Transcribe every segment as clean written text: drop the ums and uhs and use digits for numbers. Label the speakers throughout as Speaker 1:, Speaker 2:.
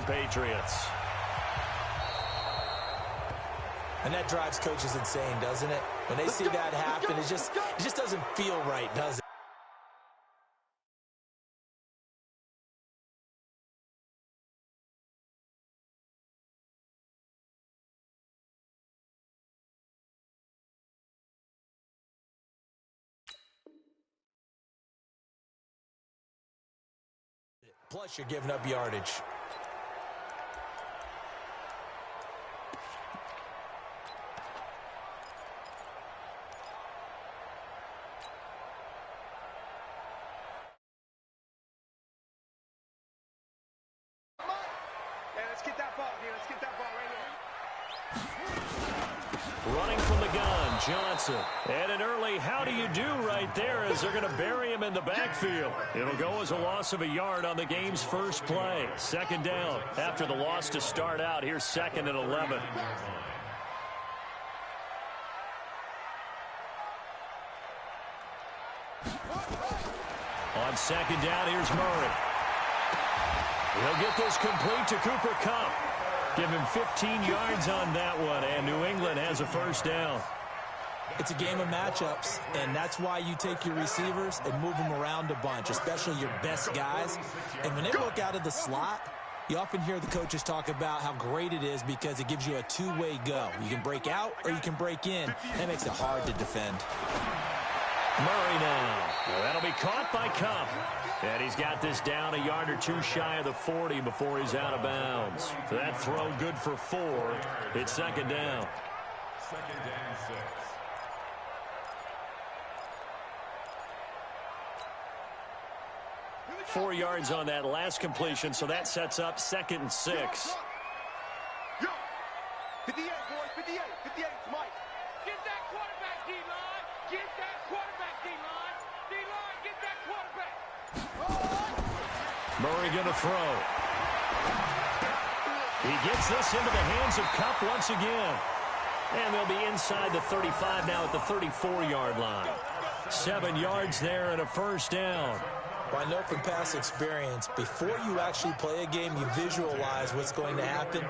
Speaker 1: Patriots.
Speaker 2: And that drives coaches insane, doesn't it? When they see that happen, it just doesn't feel right, does it? Plus, you're giving up yardage.
Speaker 3: Let's get that ball here. Let's get that ball right here.
Speaker 1: Running from the gun, Johnson. And an early how do you do right there as they're going to bury him in the backfield. It'll go as a loss of a yard on the game's first play. Second down after the loss to start out. Here's 2nd and 11. On 2nd down, here's Murray. He'll get this complete to Cooper Kupp. Give him 15 yards on that one, and New England has a first down.
Speaker 2: It's a game of matchups, and that's why you take your receivers and move them around a bunch, especially your best guys. And when they look out of the slot, you often hear the coaches talk about how great it is because it gives you a two-way go. You can break out or you can break in. That makes it hard to defend.
Speaker 1: Murray now. That'll be caught by Kupp. And he's got this down a yard or two shy of the 40 before he's out of bounds. That throw good for 4. It's 2nd down.
Speaker 4: 2nd and 6.
Speaker 1: Four yards on that last completion, so that sets up 2nd and 6.
Speaker 3: Yo, 58, boys, 58, 58, Mike. Get that quarterback, D-line. Get that quarterback, D-line. D-line, get that quarterback.
Speaker 1: Murray going to throw. He gets this into the hands of Kupp once again. And they'll be inside the 35 now at the 34-yard line. 7 yards there and a first down.
Speaker 2: Well, I know from past experience, before you actually play a game, you visualize what's going to happen.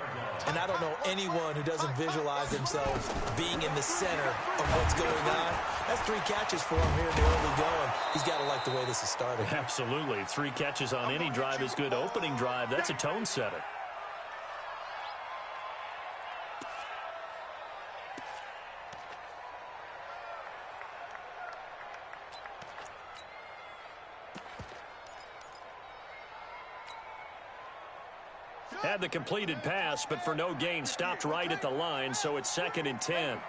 Speaker 2: And I don't know anyone who doesn't visualize themselves being in the center of what's going on. That's 3 catches for him here in the early going. He's got to like the way this is started.
Speaker 1: Absolutely. 3 catches on any drive is good. Opening drive, that's a tone setter. Had the completed pass, but for no gain, stopped right at the line, so it's 2nd and 10.
Speaker 3: 58's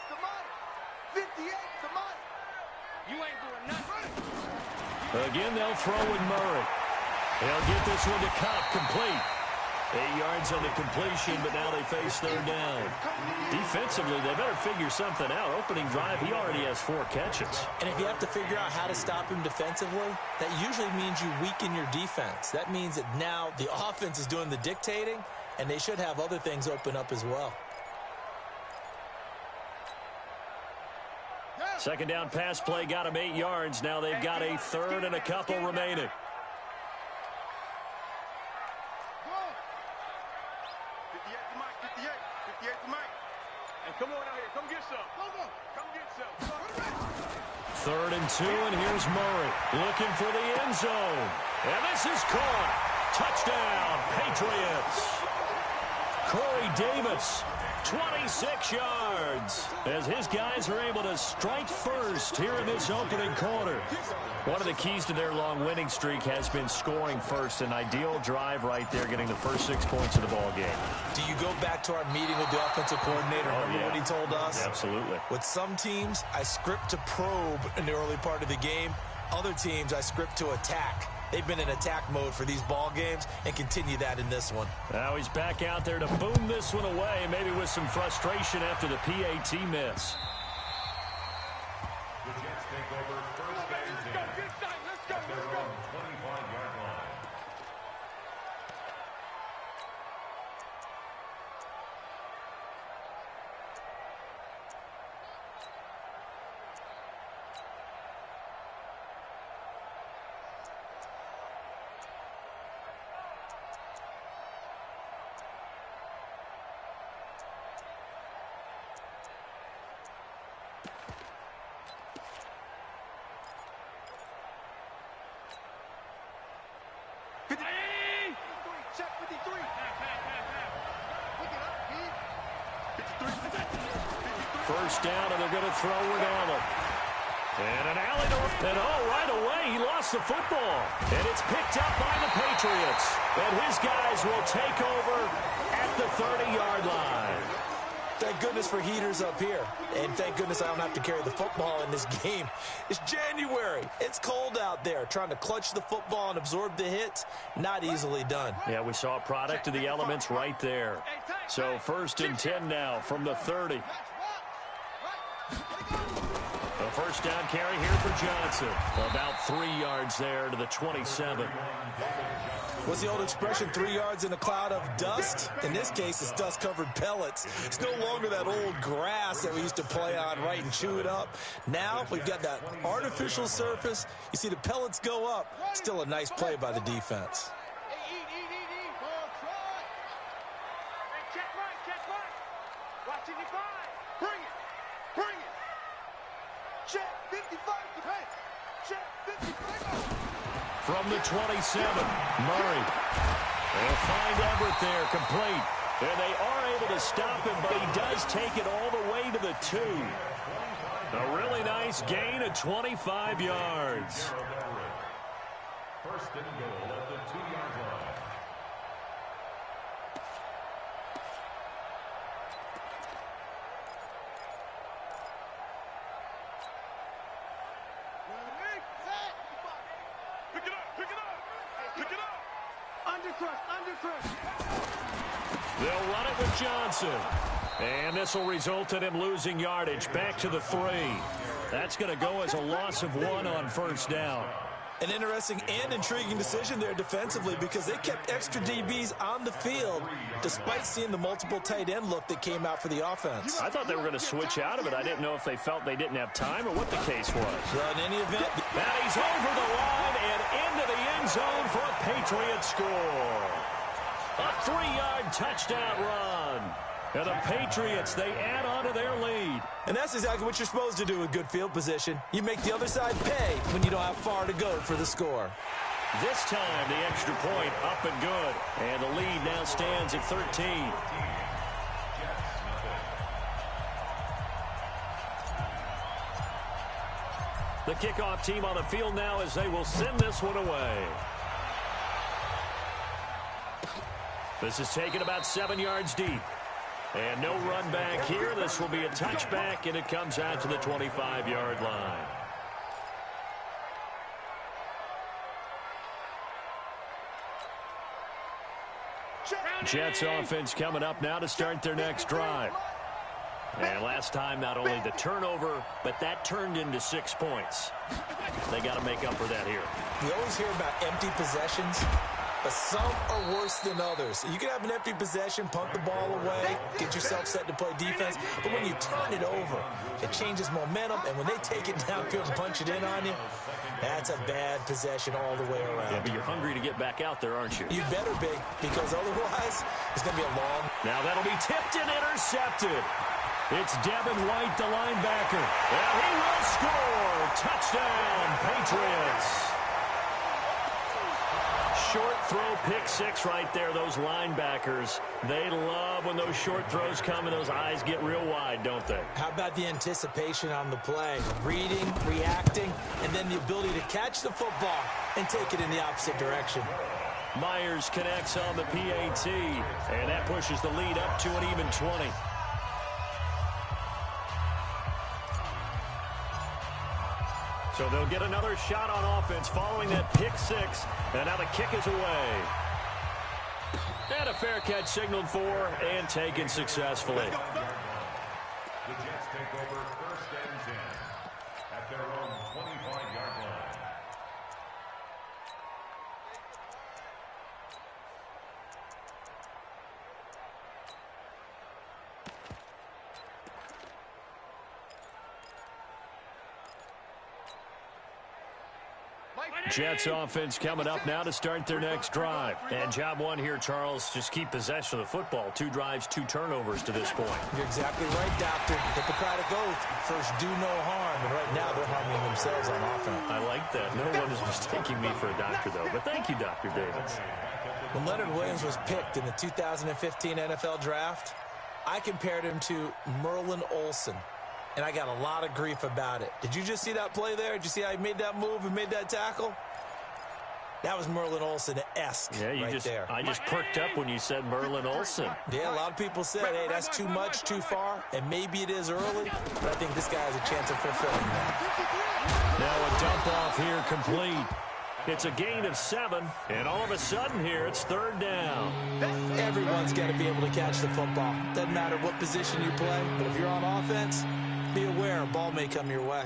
Speaker 3: the money. 58's the money. You ain't doing nothing.
Speaker 1: Again, they'll throw with Murray. They'll get this one to Kupp, complete. 8 yards on the completion, but now they face 3rd down. Defensively, they better figure something out. Opening drive, he already has 4 catches.
Speaker 2: And if you have to figure out how to stop him defensively, that usually means you weaken your defense. That means that now the offense is doing the dictating, and they should have other things open up as well.
Speaker 1: 2nd down pass play got him 8 yards. Now they've got a 3rd and a couple remaining.
Speaker 3: 58's the mic. And come on out here. Come get some. Come get some.
Speaker 1: 3rd and 2, and here's Murray looking for the end zone. And this is caught. Touchdown, Patriots. Corey Davis, 26 yards, as his guys are able to strike first here in this opening quarter. One of the keys to their long winning streak has been scoring first. An ideal drive right there, getting the first 6 points of the ball game.
Speaker 2: Do you go back to our meeting with the offensive coordinator? Remember what he told us?
Speaker 1: Absolutely.
Speaker 2: With some teams, I script to probe in the early part of the game. Other teams, I script to attack. They've been in attack mode for these ball games and continue that in this one.
Speaker 1: Now he's back out there to boom this one away, maybe with some frustration after the PAT miss.
Speaker 4: The Jets take over 1st and 10. At their own 25-yard line.
Speaker 3: Check 53.
Speaker 1: First down, and they're going to throw it on him. And an alley to... And right away, he lost the football. And it's picked up by the Patriots. And his guys will take over at the 30-yard line.
Speaker 2: Thank goodness for heaters up here. And thank goodness I don't have to carry the football in this game. It's January. It's cold out there. Trying to clutch the football and absorb the hits, not easily done.
Speaker 1: Yeah, we saw a product of the elements right there. So 1st and 10 now from the 30. The first down carry here for Johnson. About 3 yards there to the 27.
Speaker 2: What's the old expression, 3 yards in a cloud of dust? In this case, it's dust-covered pellets. It's no longer that old grass that we used to play on, right, and chew it up. Now we've got that artificial surface. You see the pellets go up. Still a nice play by the defense.
Speaker 3: Check right. Watch 55. Bring it. Check 55. Check 55.
Speaker 1: From the 27, Murray. They'll find Everett there, complete. And they are able to stop him, but he does take it all the way to the 2. A really nice gain of 25 yards.
Speaker 4: First and goal at the 2-yard line.
Speaker 1: They'll run it with Johnson. And this will result in him losing yardage back to the 3. That's going to go as a loss of 1 on first down.
Speaker 2: An interesting and intriguing decision there defensively because they kept extra DBs on the field despite seeing the multiple tight end look that came out for the offense.
Speaker 1: I thought they were going to switch out of it. I didn't know if they felt they didn't have time or what the case was.
Speaker 2: Well, in any event,
Speaker 1: Now he's over the line and into the end zone for a Patriot score. A 3-yard touchdown run. And the Patriots, they add on to their lead.
Speaker 2: and that's exactly what you're supposed to do with good field position. You make the other side pay when you don't have far to go for the score.
Speaker 1: This time, the extra point up and good. And the lead now stands at 13. The kickoff team on the field now as they will send this one away. This is taken about 7 yards deep. And no run back here. This will be a touchback, and it comes out to the 25-yard line. Jets offense coming up now to start their next drive. And last time, not only the turnover, but that turned into 6 points. They got to make up for that here.
Speaker 2: You always hear about empty possessions, but some are worse than others. You can have an empty possession, punt the ball away, get yourself set to play defense, but when you turn it over, it changes momentum, and when they take it downfield and punch it in on you, that's a bad possession all the way around.
Speaker 1: Yeah, but you're hungry to get back out there, aren't you?
Speaker 2: You better be, because otherwise, it's going to be a long...
Speaker 1: Now that'll be tipped and intercepted. It's Devin White, the linebacker. And he will score. Touchdown, Patriots. Short throw, pick six right there. Those linebackers, they love when those short throws come and those eyes get real wide, don't they?
Speaker 2: How about the anticipation on the play? Reading, reacting, and then the ability to catch the football and take it in the opposite direction.
Speaker 1: Myers connects on the PAT, and that pushes the lead up to an even 20. So they'll get another shot on offense following that pick six. And now the kick is away. And a fair catch signaled for and taken successfully.
Speaker 4: The Jets take over 1st and 10 at their own 25-yard line.
Speaker 1: Jets offense coming up now to start their next drive.
Speaker 5: And job one here, Charles, just keep possession of the football. 2 drives, 2 turnovers to this point.
Speaker 2: You're exactly right, Doctor. Hippocratic oath. First, do no harm. And right now, they're harming themselves on offense.
Speaker 5: I like that. No one is mistaking me for a doctor, though. But thank you, Dr. Davis.
Speaker 2: When Leonard Williams was picked in the 2015 NFL Draft, I compared him to Merlin Olsen. And I got a lot of grief about it. Did you just see that play there? Did you see how he made that move and made that tackle? That was Merlin Olsen-esque there.
Speaker 5: I just perked up when you said Merlin Olsen.
Speaker 2: Yeah, a lot of people said, hey, that's too much, too far, and maybe it is early, but I think this guy has a chance of fulfilling that.
Speaker 1: Now a dump off here complete. It's a gain of 7, and all of a sudden here, it's 3rd down.
Speaker 2: Everyone's got to be able to catch the football. Doesn't matter what position you play, but if you're on offense, be aware a ball may come your way.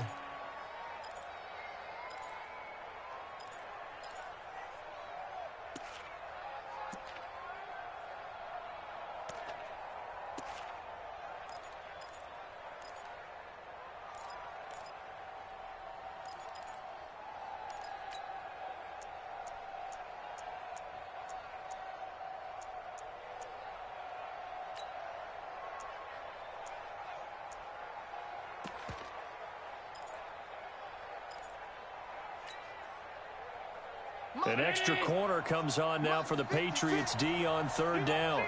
Speaker 1: An extra corner comes on now for the Patriots D on 3rd down.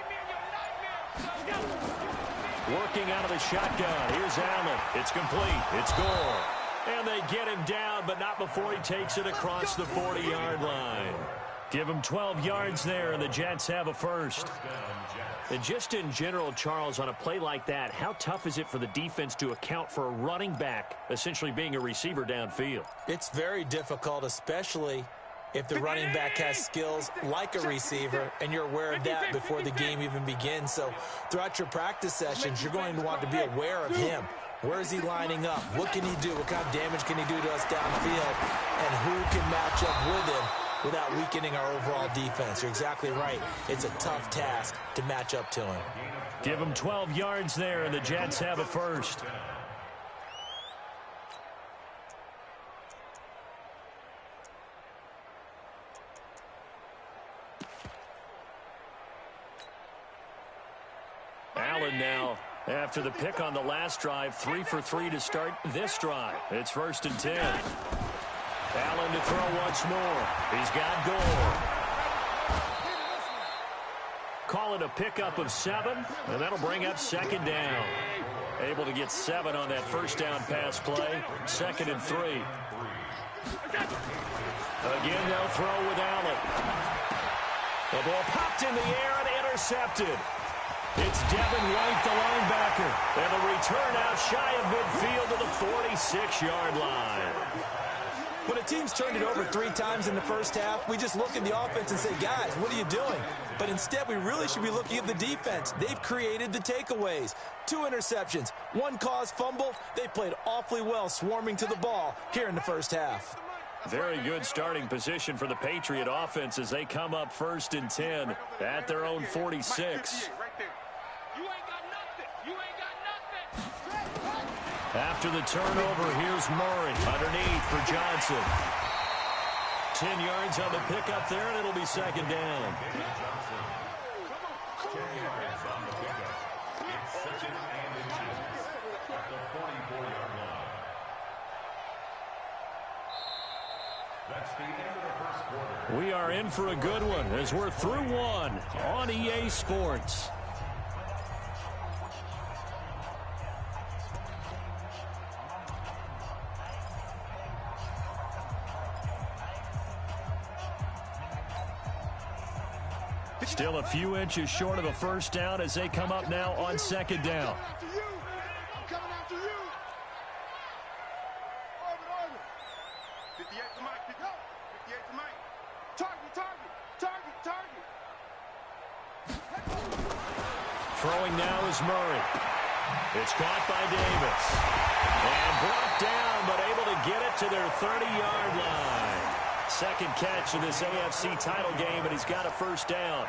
Speaker 1: Working out of the shotgun. Here's Allen. It's complete. It's Gore. And they get him down, but not before he takes it across the 40-yard line. Give him 12 yards there, and the Jets have a first.
Speaker 5: And just in general, Charles, on a play like that, how tough is it for the defense to account for a running back essentially being a receiver downfield?
Speaker 2: It's very difficult, especially if the running back has skills like a receiver, and you're aware of that before the game even begins. So throughout your practice sessions, you're going to want to be aware of him. Where is he lining up? What can he do? What kind of damage can he do to us downfield? And who can match up with him without weakening our overall defense? You're exactly right. It's a tough task to match up to him.
Speaker 1: Give him 12 yards there, and the Jets have a first. Allen now, after the pick on the last drive, 3 for 3 to start this drive. It's 1st and 10. Allen to throw once more. He's got Gore. Call it a pickup of 7, and that'll bring up 2nd down. Able to get 7 on that 1st down pass play. 2nd and 3. Again, they'll throw with Allen. The ball popped in the air and intercepted. It's Devin White, the linebacker. And the return out shy of midfield to the 46-yard line.
Speaker 2: When a team's turned it over 3 times in the first half, we just look at the offense and say, guys, what are you doing? But instead, we really should be looking at the defense. They've created the takeaways. 2 interceptions, 1 caused fumble. They played awfully well swarming to the ball here in the first half.
Speaker 1: Very good starting position for the Patriot offense as they come up 1st and 10 at their own 46. After the turnover, here's Murray underneath for Johnson. 10 yards on the pickup there, and it'll be 2nd down. We are in for a good one as we're through 1 on EA Sports. Still a few inches short of a 1st down as they come up now on 2nd down. Throwing now is Murray. It's caught by Davis. And brought down, but able to get it to their 30-yard line. 2nd catch of this AFC title game, and he's got a 1st down.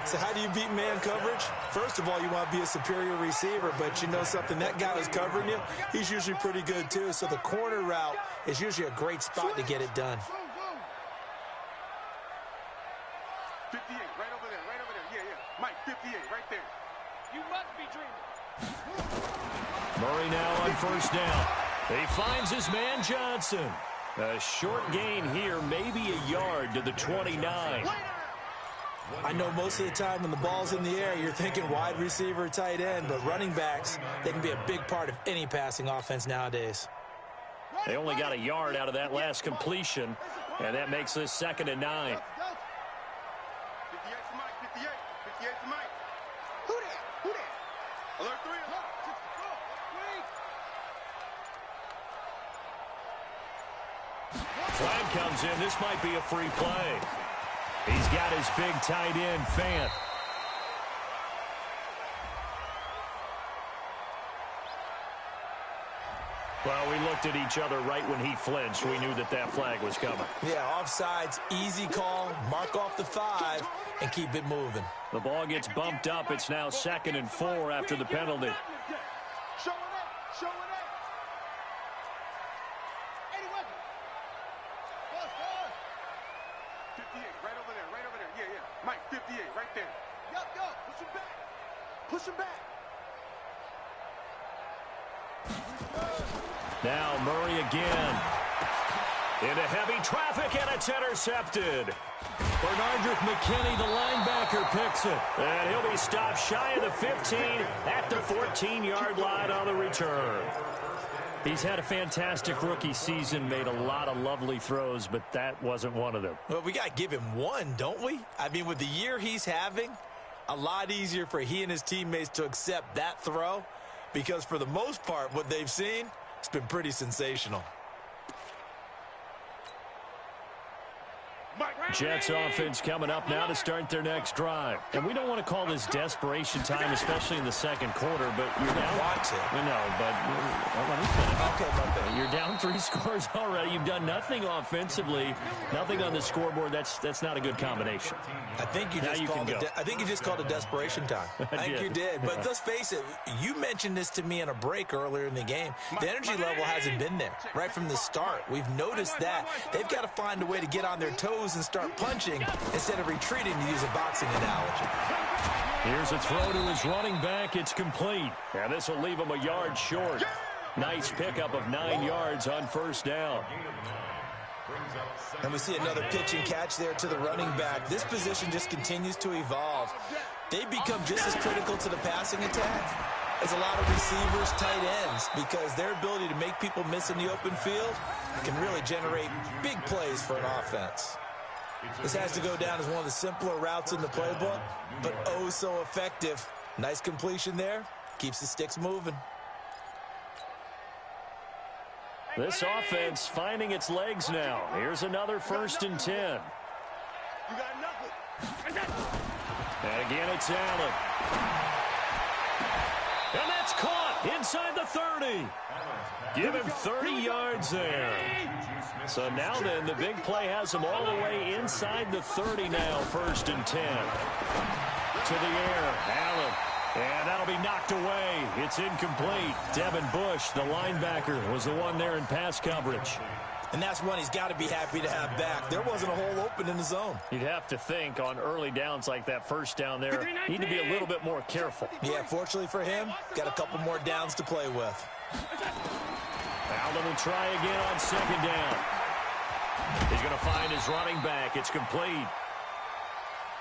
Speaker 2: So how do you beat man coverage? First of all, you want to be a superior receiver, but you know something, that guy who's covering you, he's usually pretty good too. So the corner route is usually a great spot to get it done.
Speaker 3: 58, right over there, right over there. Yeah, yeah. Mike, 58, right there. You must be dreaming.
Speaker 1: Murray now on first down. He finds his man Johnson. A short gain here, maybe a yard to the 29.
Speaker 2: I know most of the time when the ball's in the air, you're thinking wide receiver, tight end, but running backs, they can be a big part of any passing offense nowadays.
Speaker 1: They only got a yard out of that last completion, and that makes this 2nd and 9.
Speaker 3: 58 to Mike, 58. 58 to Mike. Who that? Who that? Alert 3, alert.
Speaker 1: Flag comes in. This might be a free play. He's got his big tight end, Fant. Well, we looked at each other right when he flinched. We knew that that flag was coming.
Speaker 2: Yeah, offsides, easy call, mark off the 5, and keep it moving.
Speaker 1: The ball gets bumped up. It's now 2nd and 4 after the penalty.
Speaker 3: Show it up. Show it up. Eddie Weapon. 58, right over there, right over there. Yeah, yeah. Mike, 58, right there. Yo, push him back. Push him back.
Speaker 1: Now Murray again. Into heavy traffic, and it's intercepted. Bernardrick McKinney, the linebacker, picks it. And he'll be stopped shy of the 15 at the 14-yard line on the return. He's had a fantastic rookie season, made a lot of lovely throws, but that wasn't one of them.
Speaker 2: Well, we got to give him one, don't we? I mean, with the year he's having, a lot easier for he and his teammates to accept that throw, because for the most part, what they've seen, it's been pretty sensational.
Speaker 1: Jets offense coming up now to start their next drive. And we don't want to call this desperation time, especially in the second quarter, but you're down.
Speaker 2: Want to.
Speaker 1: No, but let me finish.
Speaker 2: Okay, my bad.
Speaker 1: You're down 3 scores already. You've done nothing offensively, nothing on the scoreboard. That's not a good combination.
Speaker 2: I think you just called it desperation time. I think you did. But let's face it, you mentioned this to me in a break earlier in the game. The energy level hasn't been there right from the start. We've noticed that. They've got to find a way to get on their toes and start punching instead of retreating, to use a boxing analogy.
Speaker 1: Here's a throw to his running back. It's complete. And this will leave him a yard short. Nice pickup of 9 yards on first down.
Speaker 2: And we see another pitch and catch there to the running back. This position just continues to evolve. They become just as critical to the passing attack as a lot of receivers, tight ends, because their ability to make people miss in the open field can really generate big plays for an offense. This has to go down as one of the simpler routes in the playbook, but oh so effective. Nice completion there. Keeps the sticks moving.
Speaker 1: This offense finding its legs now. Here's another 1st and 10.
Speaker 3: You got nothing.
Speaker 1: And again, it's Allen. And that's caught inside the 30. Give him 30 yards there. So now then, the big play has him all the way inside the 30 now, 1st and 10. To the air, Allen. And that'll be knocked away. It's incomplete. Devin Bush, the linebacker, was the one there in pass coverage.
Speaker 2: And that's one he's got to be happy to have back. There wasn't a hole open in the zone.
Speaker 1: You'd have to think on early downs like that, first down there, need to be a little bit more careful.
Speaker 2: Yeah, fortunately for him, got a couple more downs to play with.
Speaker 1: Allen will try again on 2nd down. He's going to find his running back. It's complete.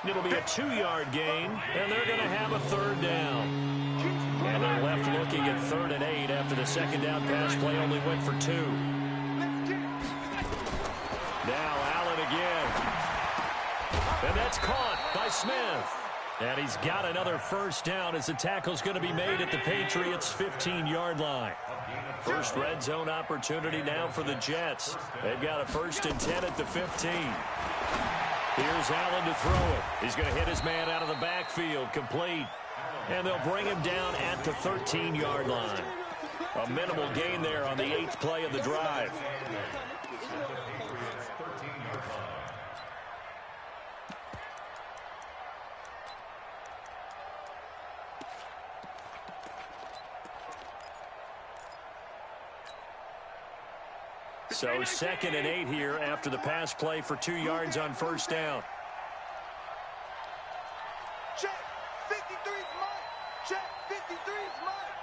Speaker 1: It'll be a 2-yard gain, and they're going to have a 3rd down. And they're left looking at 3rd and 8 after the 2nd down pass play only went for 2. Now Allen again. And that's caught by Smith. And he's got another 1st down as the tackle's going to be made at the Patriots' 15-yard line. First red zone opportunity now for the Jets. They've got a 1st and 10 at the 15. Here's Allen to throw it. He's going to hit his man out of the backfield, complete. And they'll bring him down at the 13-yard line. A minimal gain there on the 8th play of the drive. So 2nd and 8 here after the pass play for 2 yards on 1st down.
Speaker 3: Check. 53's mine. Check. 53's mine.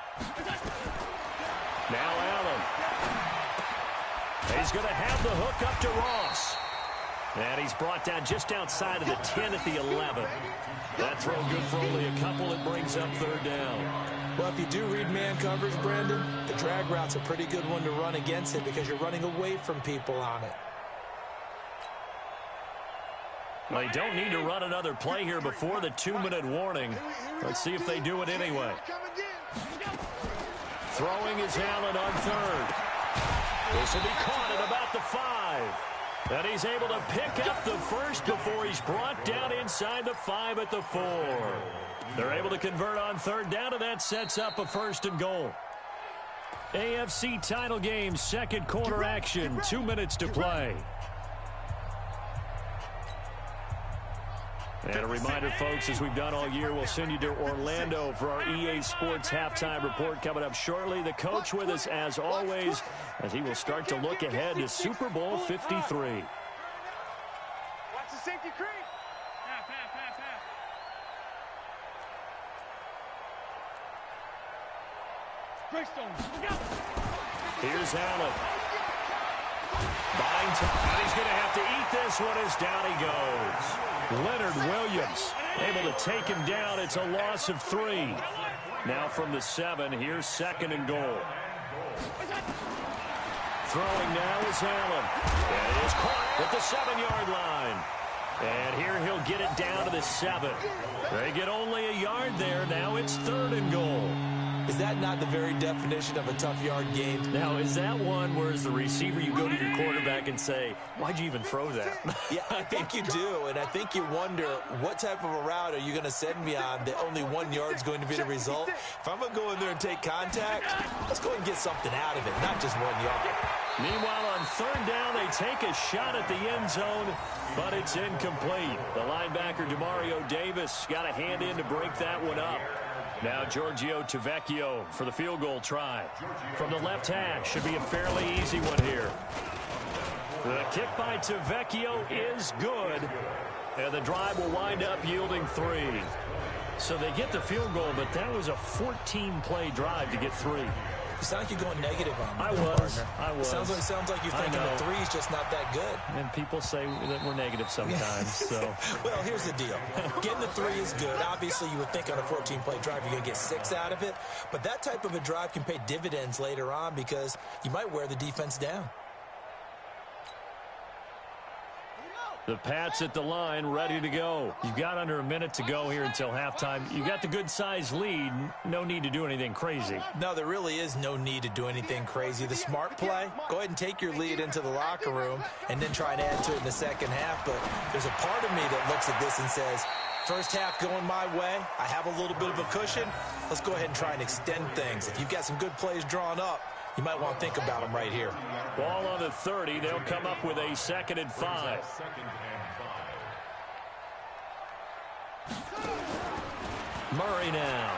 Speaker 1: Now Allen. He's going to have the hook up to Ross. And he's brought down just outside of the 10 at the 11. That throw good for only a couple. It brings up third down.
Speaker 2: Well, if you do read man coverage, Brandon, the drag route's a pretty good one to run against it because you're running away from people on it.
Speaker 1: Well, they don't need to run another play here before the 2-minute warning. Let's see if they do it anyway. Throwing is Allen on third. This will be caught at about the 5. And he's able to pick up the first before he's brought down inside the 5 at the 4. They're able to convert on third down, and that sets up a 1st and goal. AFC title game, second quarter action, 2 minutes to play. And a reminder, folks, as we've done all year, we'll send you to Orlando for our EA Sports halftime report coming up shortly. The coach with us, as always, as he will start to look ahead to Super Bowl 53.
Speaker 3: Watch the safety creep.
Speaker 1: Here's Allen. Buying time, and he's going to have to eat this one as down he goes. Leonard Williams able to take him down. It's a loss of 3. Now from the 7, here's 2nd and goal. Throwing now is Allen. And it is caught at the 7-yard line. And here he'll get it down to the 7. They get only a yard there. Now it's 3rd and goal.
Speaker 2: Is that not the very definition of a tough yard gain?
Speaker 1: Now, is that one where as the receiver you go to your quarterback and say, why'd you even throw that?
Speaker 2: Yeah, I think you do, and I think you wonder what type of a route are you going to send me on that only 1 yard's going to be the result? If I'm going to go in there and take contact, let's go and get something out of it, not just 1 yard.
Speaker 1: Meanwhile, on third down, they take a shot at the end zone, but it's incomplete. The linebacker, Demario Davis, got a hand in to break that one up. Now Giorgio Tavecchio for the field goal try. From the left hash, should be a fairly easy one here. The kick by Tavecchio is good, and the drive will wind up yielding 3. So they get the field goal, but that was a 14-play drive to get 3.
Speaker 2: You sound like you're going negative on me.
Speaker 1: I was.
Speaker 2: Sounds like you're thinking the 3's just not that good.
Speaker 1: And people say that we're negative sometimes. So,
Speaker 2: well, here's the deal. Getting the 3 is good. Obviously, you would think on a 14-play drive you're going to get 6 out of it. But that type of a drive can pay dividends later on because you might wear the defense down.
Speaker 1: The Pats at the line, ready to go. You've got under a minute to go here until halftime. You got the good-sized lead. No need to do anything crazy.
Speaker 2: No, there really is no need to do anything crazy. The smart play, go ahead and take your lead into the locker room and then try and add to it in the second half. But there's a part of me that looks at this and says, first half going my way. I have a little bit of a cushion. Let's go ahead and try and extend things. If you've got some good plays drawn up, you might want to think about them right here.
Speaker 1: Ball on the 30. They'll come up with a 2nd and 5. Murray now.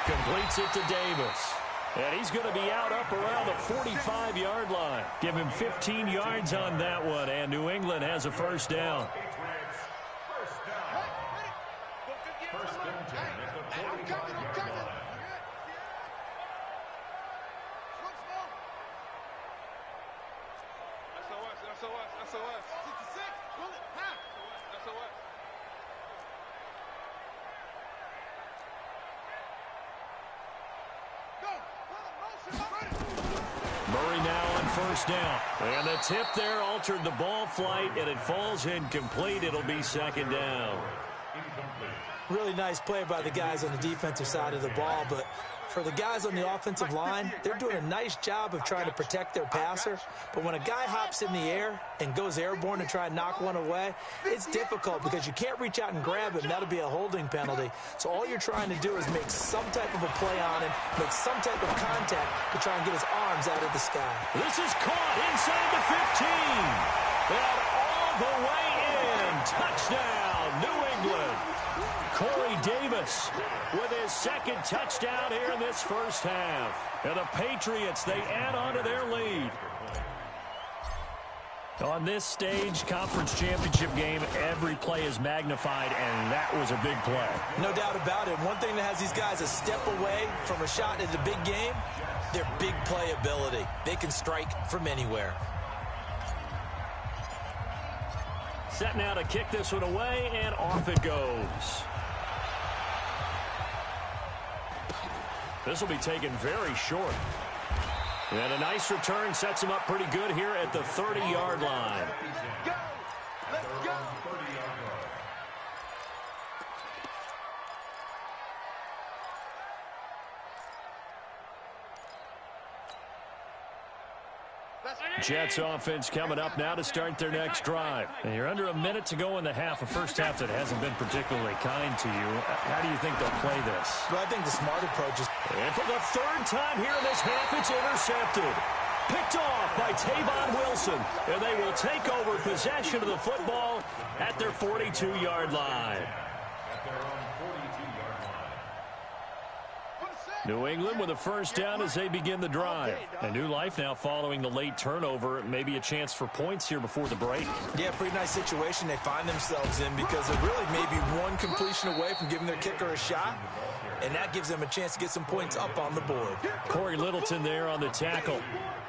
Speaker 1: Completes it to Davis. And he's going to be out up around the 45-yard line. Give him 15 yards on that one, and New England has a first down. Murray now on first down. And the tip there altered the ball flight, and it falls incomplete. It'll be 2nd down.
Speaker 2: Really nice play by the guys on the defensive side of the ball, but for the guys on the offensive line, they're doing a nice job of trying to protect their passer. But when a guy hops in the air and goes airborne to try and knock one away, it's difficult because you can't reach out and grab him. That'll be a holding penalty. So all you're trying to do is make some type of a play on him, make some type of contact to try and get his arms out of the sky.
Speaker 1: This is caught inside the 15. And all the way in. Touchdown, New England. Corey Davis with his 2nd touchdown here in this first half. And the Patriots, they add on to their lead.
Speaker 5: On this stage, conference championship game, every play is magnified, and that was a big play.
Speaker 2: No doubt about it. One thing that has these guys a step away from a shot in the big game, their big play ability. They can strike from anywhere.
Speaker 5: Set now to kick this one away, and off it goes. This will be taken very short. And a nice return sets him up pretty good here at the 30-yard line.
Speaker 3: Go! Let's go!
Speaker 5: Jets offense coming up now to start their next drive. And you're under a minute to go in the half, a first half that hasn't been particularly kind to you. How do you think they'll play this?
Speaker 2: Well, I think the smart approach is...
Speaker 5: And for the third time here in this half, it's intercepted. Picked off by Tavon Wilson. And they will take over possession of the football at their 42-yard line. New England with a first down as they begin the drive. A new life now following the late turnover. Maybe a chance for points here before the break.
Speaker 2: Yeah, pretty nice situation they find themselves in because they're really maybe one completion away from giving their kicker a shot. And that gives them a chance to get some points up on the board.
Speaker 5: Corey Littleton there on the tackle.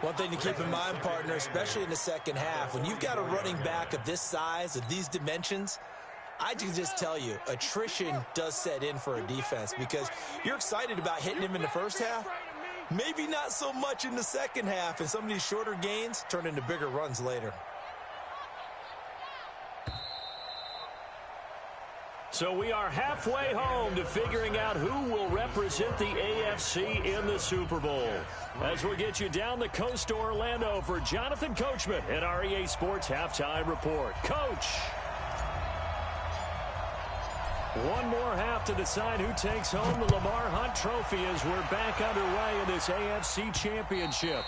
Speaker 2: One thing to keep in mind, partner, especially in the second half, when you've got a running back of this size, of these dimensions, I can just tell you, attrition does set in for a defense because you're excited about hitting him in the first half. Maybe not so much in the second half, and some of these shorter gains turn into bigger runs later.
Speaker 5: So we are halfway home to figuring out who will represent the AFC in the Super Bowl. As we'll get you down the coast to Orlando for Jonathan Coachman at our EA Sports Halftime Report. Coach! One more half to decide who takes home the Lamar Hunt Trophy as we're back underway in this AFC Championship.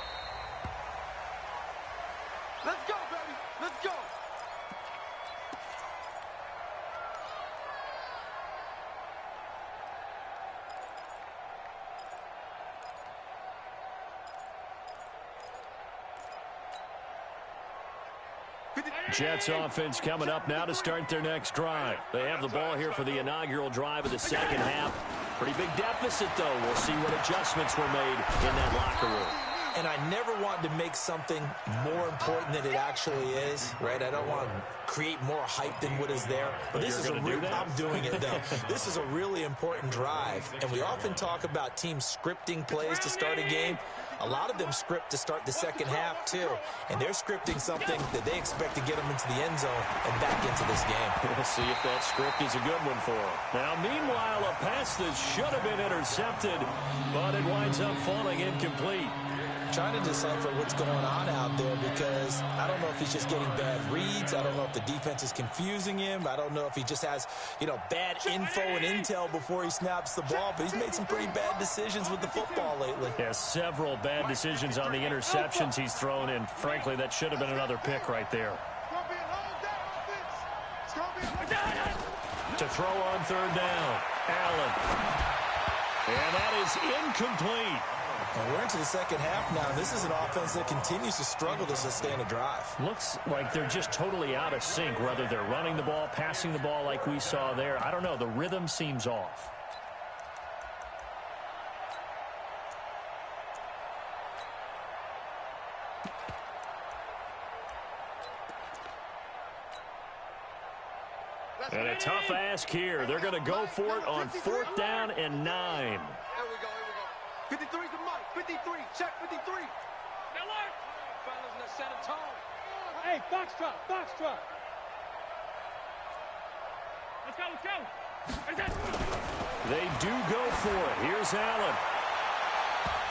Speaker 3: Let's go, baby! Let's go!
Speaker 5: Jets offense coming up now to start their next drive. They have the ball here for the inaugural drive of the second half. Pretty big deficit, though. We'll see what adjustments were made in that locker room.
Speaker 2: And I never want to make something more important than it actually is, right? I don't want to create more hype than what is there. But this is a real, I'm doing it, though. This is a really important drive. And we often talk about teams scripting plays to start a game. A lot of them script to start the second half, too. And they're scripting something that they expect to get them into the end zone and back into this game.
Speaker 5: We'll see if that script is a good one for them. Now, meanwhile, a pass that should have been intercepted, but it winds up falling incomplete.
Speaker 2: Trying to decipher what's going on out there because I don't know if he's just getting bad reads. I don't know if the defense is confusing him. I don't know if he just has, bad info and intel before he snaps the ball. But he's made some pretty bad decisions with the football lately.
Speaker 5: Yeah, several bad decisions on the interceptions he's thrown in. Frankly, that should have been another pick right there. To throw on third down, Allen. And that is incomplete.
Speaker 2: And we're into the second half now. This is an offense that continues to struggle to sustain a drive.
Speaker 5: Looks like they're just totally out of sync, whether they're running the ball, passing the ball like we saw there. I don't know. The rhythm seems off. And a tough ask here. They're going to go for it on 4th down and 9.
Speaker 3: There we go. 53's the mic. 53. Check 53. Miller. Fellas in the center tone.
Speaker 6: Hey, Foxtrot. Let's go.
Speaker 5: They do go for it. Here's Allen.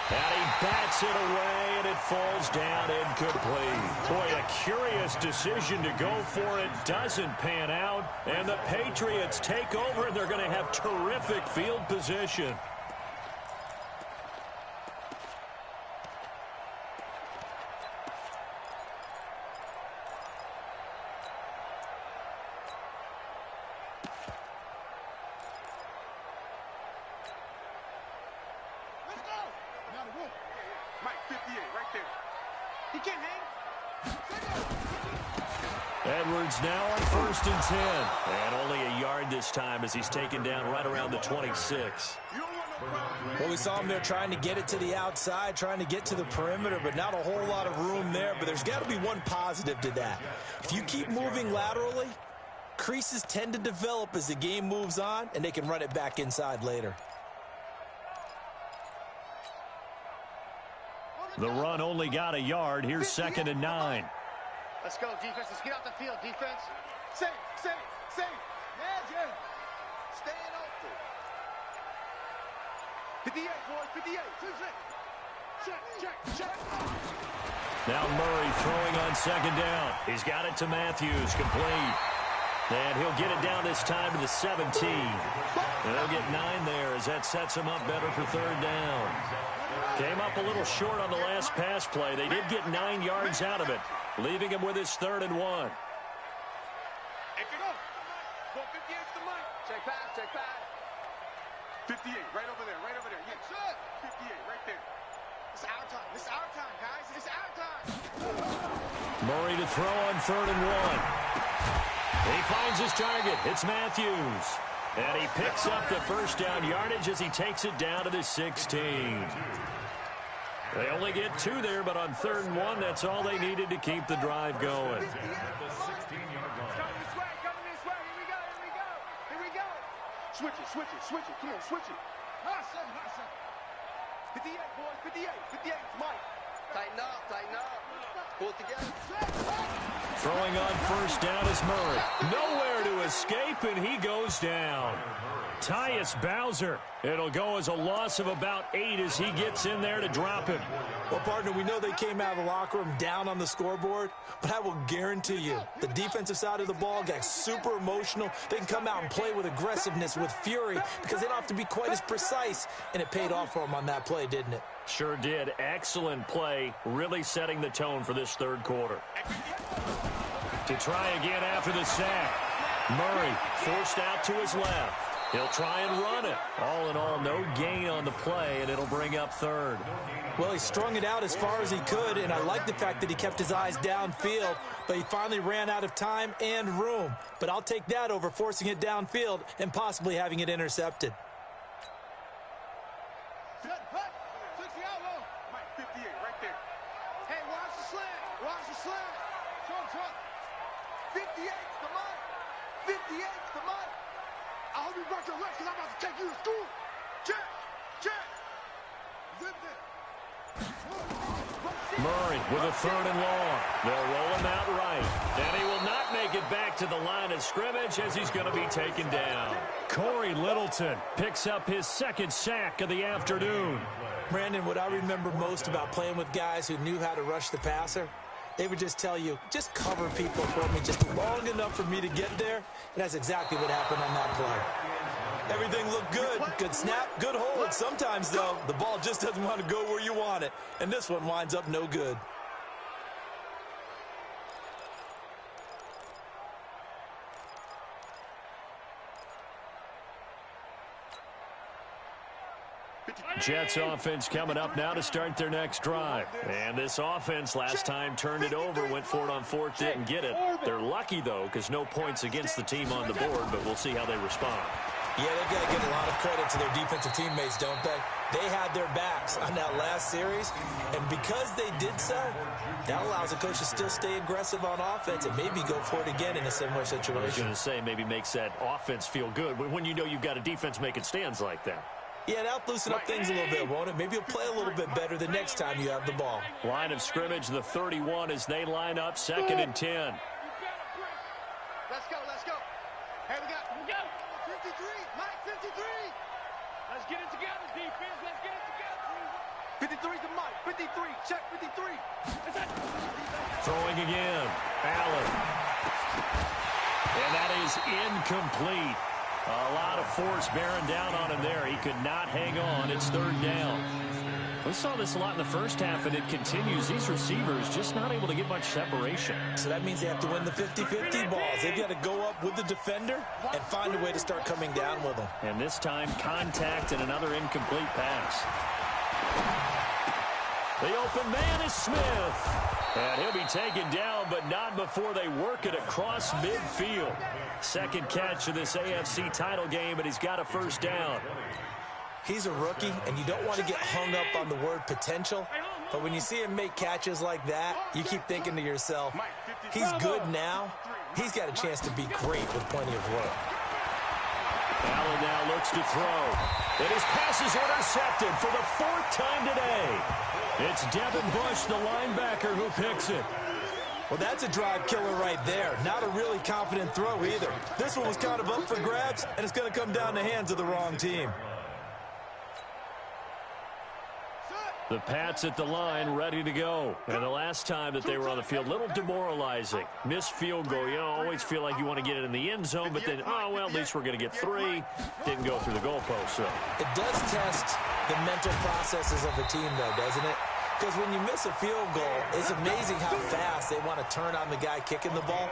Speaker 5: And he bats it away, and it falls down incomplete. Boy, a curious decision to go for it doesn't pan out. And the Patriots take over, and they're going to have terrific field position.
Speaker 3: Mike, 58, right there. He can't hang.
Speaker 5: Edwards now on 1st and 10. And only a yard this time as he's taken down right around the 26.
Speaker 2: Well, we saw him there trying to get it to the outside, trying to get to the perimeter, but not a whole lot of room there. But there's got to be one positive to that. If you keep moving laterally, creases tend to develop as the game moves on, and they can run it back inside later.
Speaker 5: The run only got a yard. Here's 2nd and 9.
Speaker 3: Let's go, defense. Let's get out the field, defense. Safe. Magic. Staying open. 58, boys, 58. Check.
Speaker 5: Now Murray throwing on 2nd down. He's got it to Matthews, complete. And he'll get it down this time to the 17. And they'll get 9 there as that sets him up better for 3rd down. Came up a little short on the last pass play. They did get 9 yards out of it, leaving him with his 3rd and 1.
Speaker 3: Hey, go. Go 58 to the mic. Check pass. 58, right over there. Yeah, sure. 58, right there. It's our time, guys. It's our time.
Speaker 5: Murray to throw on 3rd and 1. He finds his target. It's Matthews. And he picks up the first down yardage as he takes it down to the 16. They only get 2 there, but on 3rd and 1, that's all they needed to keep the drive going.
Speaker 3: Coming this way. Here we go. Switch it. Come on, switch it. Hot shot. 58, boys, 58. Mike. Tighten up. Pull it together.
Speaker 5: Throwing on 1st down is Murray. Nowhere to escape, and he goes down. Tyus Bowser. It'll go as a loss of about 8 as he gets in there to drop him.
Speaker 2: Well, partner, we know they came out of the locker room down on the scoreboard, but I will guarantee you the defensive side of the ball got super emotional. They can come out and play with aggressiveness, with fury, because they don't have to be quite as precise, and it paid off for them on that play, didn't it?
Speaker 5: Sure did. Excellent play, really setting the tone for this 3rd quarter. To try again after the sack. Murray forced out to his left. He'll try and run it. All in all, no gain on the play, and it'll bring up 3rd.
Speaker 2: Well, he strung it out as far as he could, and I like the fact that he kept his eyes downfield, but he finally ran out of time and room. But I'll take that over forcing it downfield and possibly having it intercepted.
Speaker 3: Switch the outlaw. Mike, 58, right there. Hey, watch the slant. Show. 58 to Mike. 58 to Mike. I hope you brought your legs because I'm about to take you to school. Check. Zip it.
Speaker 5: Murray with a 3rd and long. They'll roll him out right. And he will not make it back to the line of scrimmage as he's going to be taken down. Corey Littleton picks up his 2nd sack of the afternoon.
Speaker 2: Brandon, what I remember most about playing with guys who knew how to rush the passer, they would just tell you, just cover people for me just long enough for me to get there. And that's exactly what happened on that play. Everything looked good. Good snap, good hold. Sometimes, though, the ball just doesn't want to go where you want it. And this one winds up no good.
Speaker 5: Jets offense coming up now to start their next drive. And this offense last time turned it over, went for it on 4th, didn't get it. They're lucky, though, because no points against the team on the board, but we'll see how they respond.
Speaker 2: Yeah, they've got to give a lot of credit to their defensive teammates, don't they? They had their backs on that last series, and because they did so, that allows the coach to still stay aggressive on offense and maybe go for it again in a similar situation.
Speaker 5: I was going to say, maybe makes that offense feel good when you know you've got a defense making stands like that.
Speaker 2: Yeah, that'll loosen up things a little bit, won't it? Maybe you'll play a little bit better the next time you have the ball.
Speaker 5: Line of scrimmage, the 31 as they line up 2nd and 10.
Speaker 3: Let's go. Hey, we got 53. Mike, 53.
Speaker 6: Let's get it together, defense. Let's get it together.
Speaker 3: 53 to Mike. 53. Check 53.
Speaker 5: Throwing again. Allen. And that is incomplete. A lot of force bearing down on him there. He could not hang on. It's 3rd down. We saw this a lot in the first half, and it continues. These receivers just not able to get much separation.
Speaker 2: So that means they have to win the 50-50 balls. They've got to go up with the defender and find a way to start coming down with them.
Speaker 5: And this time, contact and another incomplete pass. The open man is Smith. And he'll be taken down, but not before they work it across midfield. Second catch of this AFC title game, and he's got a first down.
Speaker 2: He's a rookie, and you don't want to get hung up on the word potential. But when you see him make catches like that, you keep thinking to yourself, he's good now. He's got a chance to be great with plenty of work.
Speaker 5: Allen now looks to throw. And his pass is intercepted for the fourth time today. It's Devin Bush, the linebacker, who picks it.
Speaker 2: Well, that's a drive killer right there. Not a really confident throw either. This one was kind of up for grabs, and it's going to come down the hands of the wrong team.
Speaker 5: The Pats at the line, ready to go. And the last time that they were on the field, a little demoralizing. Missed field goal. You always feel like you want to get it in the end zone, but then, oh, well, at least we're going to get 3. Didn't go through the goalpost, so.
Speaker 2: It does test the mental processes of a team, though, doesn't it? Because when you miss a field goal, it's amazing how fast they want to turn on the guy kicking the ball.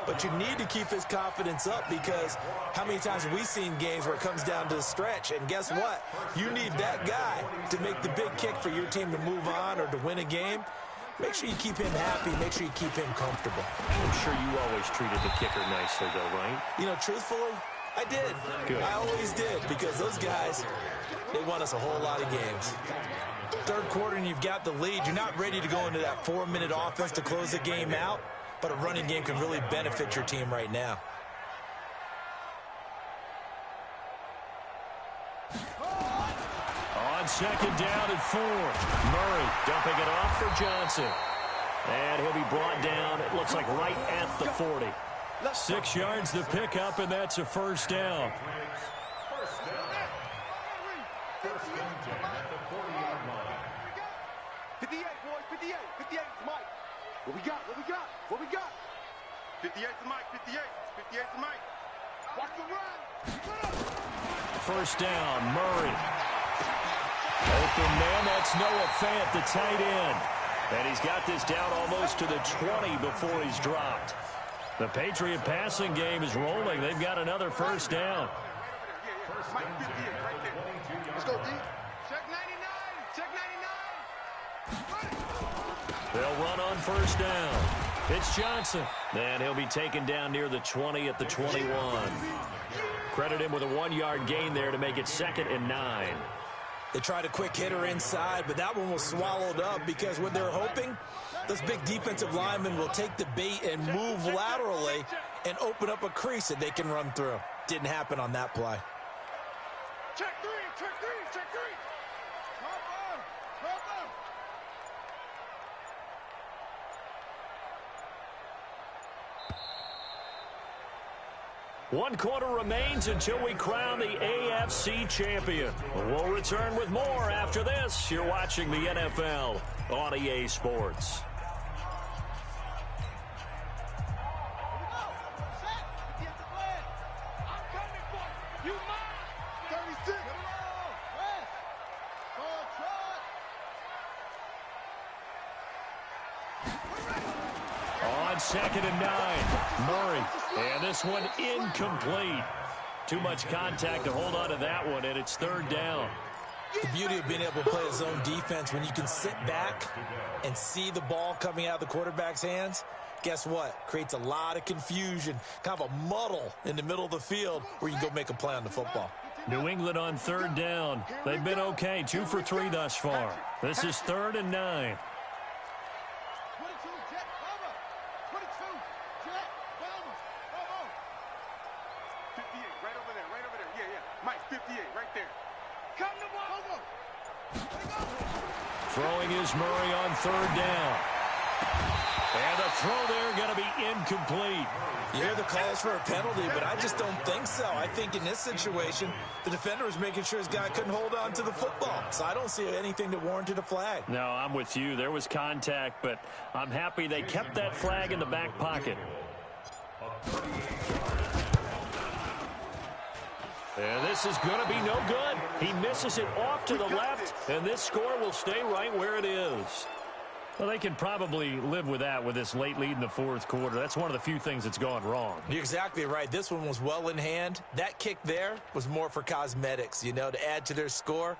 Speaker 2: But you need to keep his confidence up, because how many times have we seen games where it comes down to the stretch? And guess what? You need that guy to make the big kick for your team to move on or to win a game. Make sure you keep him happy. Make sure you keep him comfortable.
Speaker 5: I'm sure you always treated the kicker nicely, though, right?
Speaker 2: You know, truthfully, I did.
Speaker 5: Good.
Speaker 2: I always did, because those guys, they won us a whole lot of games. Third quarter and you've got the lead. You're not ready to go into that 4-minute offense to close the game out, but a running game can really benefit your team right now.
Speaker 5: On second down and 4. Murray dumping it off for Johnson. And he'll be brought down, it looks like right at the 40. 6 yards the pickup, and that's a first down.
Speaker 4: First and 10 at the 40-yard line.
Speaker 3: 58, boys, 58. 58 to Mike. What we got? What we got? What we got? 58 to Mike, 58. 58 to Mike. Watch the run.
Speaker 5: First down, Murray. Open man, that's Noah Fant, the tight end. And he's got this down almost to the 20 before he's dropped. The Patriot passing game is rolling. They've got another first down.
Speaker 3: Mike, 58 right there. Let's go, D. Check 99. Check 99.
Speaker 5: They'll run on first down. It's Johnson. And he'll be taken down near the 20 at the 21. Credit him with a 1-yard gain there to make it 2nd and 9.
Speaker 2: They tried a quick hitter inside, but that one was swallowed up, because what they're hoping, those big defensive linemen will take the bait and move laterally and open up a crease that they can run through. Didn't happen on that play.
Speaker 3: Check 3. Check 3. Check 3. Come on. Come on.
Speaker 5: One quarter remains until we crown the AFC champion. We'll return with more after this. You're watching the NFL on EA Sports. On 2nd and 9, Murray. And this one incomplete. Too much contact to hold on to that one, and it's 3rd down.
Speaker 2: The beauty of being able to play a zone defense, when you can sit back and see the ball coming out of the quarterback's hands, guess what? Creates a lot of confusion, kind of a muddle in the middle of the field where you can go make a play on the football.
Speaker 5: New England on 3rd down. They've been okay, 2 for 3 thus far. This is 3rd and 9.
Speaker 3: 22, jet, cover. 22, jet, cover. Come on. 58, right over there, right over there. Yeah, yeah. Mike, 58, right there. Come to ball.
Speaker 5: Throwing is Murray on 3rd down. And the throw there going to be incomplete.
Speaker 2: You hear the calls for a penalty, but I just don't think so. I think in this situation, the defender was making sure his guy couldn't hold on to the football. So I don't see anything that warranted a flag.
Speaker 5: No, I'm with you. There was contact, but I'm happy they kept that flag in the back pocket. And this is going to be no good. He misses it off to the left, and this score will stay right where it is. Well, they can probably live with that with this late lead in the 4th quarter. That's one of the few things that's gone wrong.
Speaker 2: You're exactly right. This one was well in hand. That kick there was more for cosmetics, you know, to add to their score.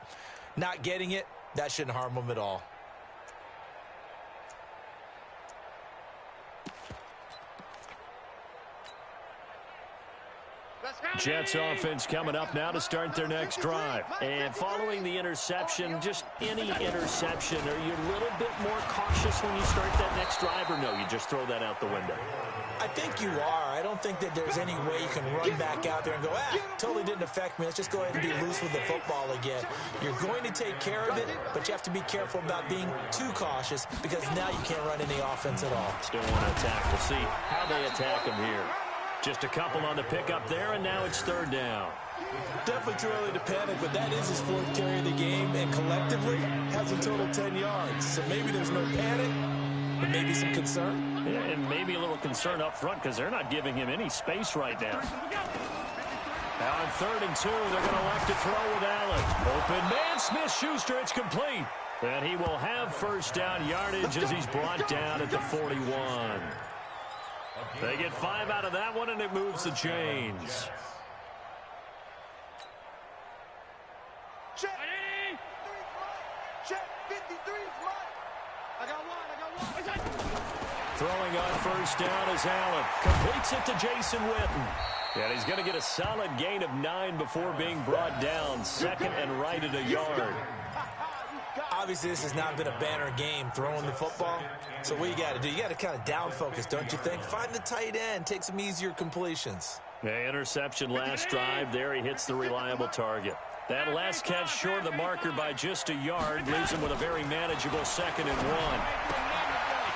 Speaker 2: Not getting it, that shouldn't harm them at all.
Speaker 1: Jets offense coming up now to start their next drive.
Speaker 5: And following the interception, just any interception, are you a little bit more cautious when you start that next drive, or no, you just throw that out the window?
Speaker 2: I think you are. I don't think that there's any way you can run back out there and go, totally didn't affect me. Let's just go ahead and be loose with the football again. You're going to take care of it, but you have to be careful about being too cautious because now you can't run any offense at all.
Speaker 5: Still want to attack. We'll see how they attack them here. Just a couple on the pickup there, and now it's third down.
Speaker 2: Definitely too early to panic, but that is his fourth carry of the game, and collectively has a total 10 yards. So maybe there's no panic, but maybe some concern.
Speaker 5: Yeah, and maybe a little concern up front because they're not giving him any space right now. Now on 3rd and 2, they're going to elect to throw with Allen. Open man, Smith-Schuster, it's complete. And he will have first down yardage as he's brought down at the 41. They get 5 out of that one, and it moves the chains.
Speaker 3: Check. 53 is mine. I got one.
Speaker 5: Throwing on first down is Allen. Completes it to Jason Witten. And he's going to get a solid gain of 9 before being brought down. Second and right at a yard.
Speaker 2: Obviously, this has not been a banner game throwing the football. So what you got to do, you got to kind of down focus, don't you think? Find the tight end, take some easier completions.
Speaker 5: The interception last drive. There he hits the reliable target. That last catch short of the marker by just a yard leaves him with a very manageable 2nd and 1.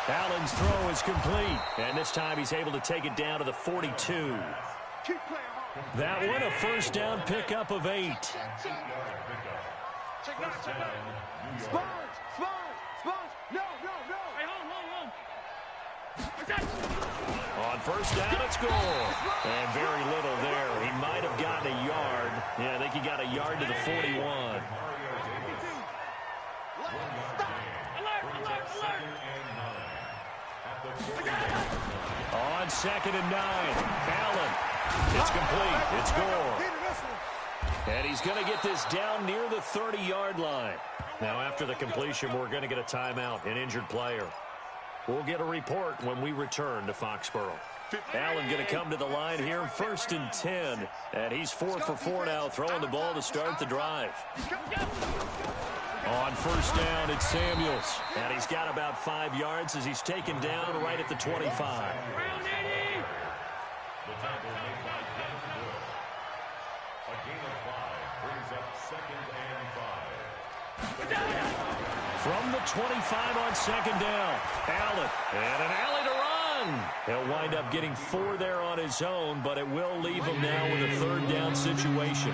Speaker 5: Allen's throw is complete, and this time he's able to take it down to the 42. That one a first down pickup of 8. On first down, it's goal. And very little there. He might have gotten a yard. Yeah, I think he got a yard to the 41. On 2nd and 9, Allen. It's complete. It's goal. And he's going to get this down near the 30-yard line. Now, after the completion, we're going to get a timeout, an injured player. We'll get a report when we return to Foxborough. Allen going to come to the line here, 1st and 10. And he's 4 for 4 now, throwing the ball to start the drive. On first down, it's Samuels. And he's got about 5 yards as he's taken down right at the 25. From the 25 on 2nd down, Allen, and an alley to run. He'll wind up getting 4 there on his own, but it will leave him now with a 3rd down situation.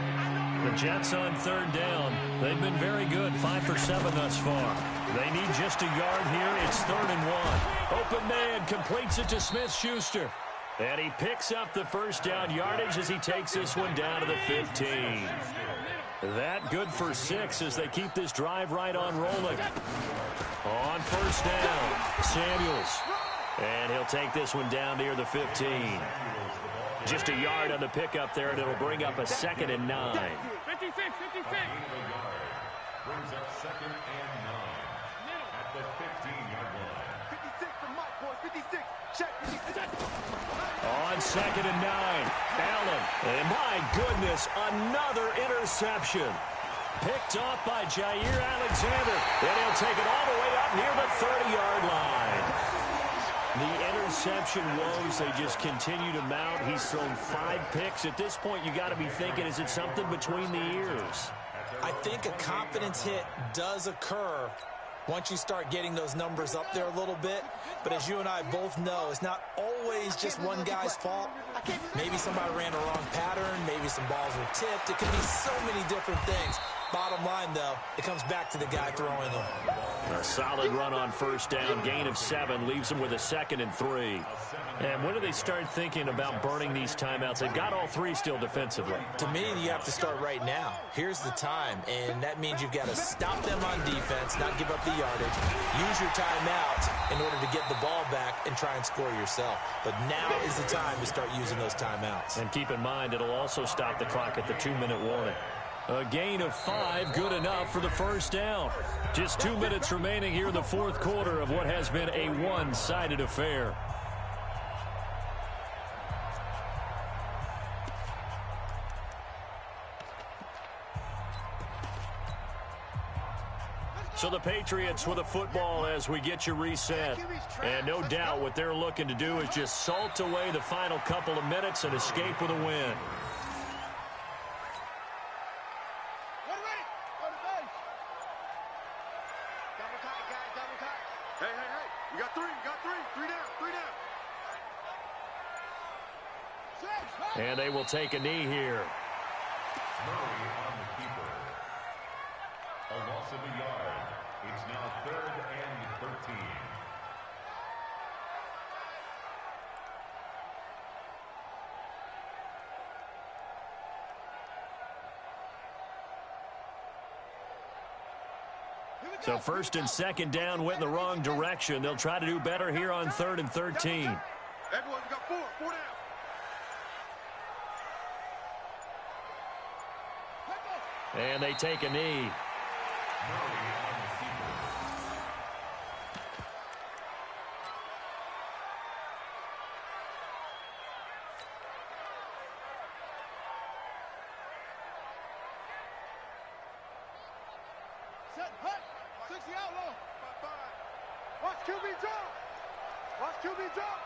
Speaker 5: The Jets on 3rd down. They've been very good, 5 for 7 thus far. They need just a yard here. It's 3rd and 1. Open man completes it to Smith-Schuster. And he picks up the first down yardage as he takes this one down to the 15. That good for 6 as they keep this drive right on rolling. On first down, Samuels. And he'll take this one down near the 15. Just a yard on the pickup there, and it'll bring up a 2nd and 9.
Speaker 6: 56.
Speaker 4: Brings up 2nd and 9 at the 15-yard line.
Speaker 3: 56 for Mike, boys. 56. Check. 56.
Speaker 5: On 2nd and 9, Allen. And my goodness, another interception. Picked off by Jair Alexander. And he'll take it all the way up near the 30-yard line. The interception woes, they just continue to mount. He's thrown 5 picks. At this point, you got to be thinking, is it something between the ears?
Speaker 2: I think a confidence hit does occur once you start getting those numbers up there a little bit. But as you and I both know, it's not always just one guy's fault. Maybe somebody ran a wrong pattern. Maybe some balls were tipped. It could be so many different things. Bottom line, though, it comes back to the guy throwing them.
Speaker 5: A solid run on first down. Gain of 7 leaves them with a 2nd and 3. And when do they start thinking about burning these timeouts? They've got all 3 still defensively.
Speaker 2: To me, you have to start right now. Here's the time, and that means you've got to stop them on defense, not give up the yardage, use your timeout in order to get the ball back and try and score yourself. But now is the time to start using those timeouts.
Speaker 5: And keep in mind, it'll also stop the clock at the 2-minute warning. A gain of 5, good enough for the first down. Just 2 minutes remaining here in the 4th quarter of what has been a one-sided affair. So the Patriots with a football as we get you reset. And no doubt what they're looking to do is just salt away the final couple of minutes and escape with a win.
Speaker 3: You got three down.
Speaker 5: And they will take a knee here.
Speaker 4: Murray on the keeper. A loss of a yard. It's now 3rd and 13.
Speaker 5: So 1st and 2nd down went in the wrong direction. They'll try to do better here on 3rd and 13.
Speaker 3: Everyone, you got four down.
Speaker 5: And they take a knee.
Speaker 3: Set, hut, 60 out low. Watch QB drop. Watch QB drop.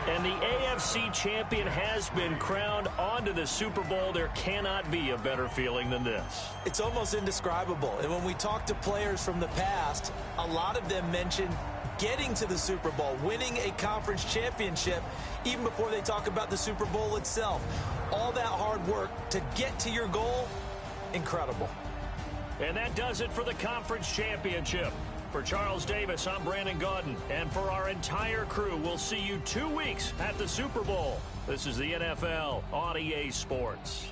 Speaker 5: And the AFC champion has been crowned onto the Super Bowl. There cannot be a better feeling than this.
Speaker 2: It's almost indescribable. And when we talk to players from the past, a lot of them mention getting to the Super Bowl, winning a conference championship, even before they talk about the Super Bowl itself. All that hard work to get to your goal, incredible.
Speaker 5: And that does it for the conference championship. For Charles Davis, I'm Brandon Gaudin. And for our entire crew, we'll see you 2 weeks at the Super Bowl. This is the NFL on EA Sports.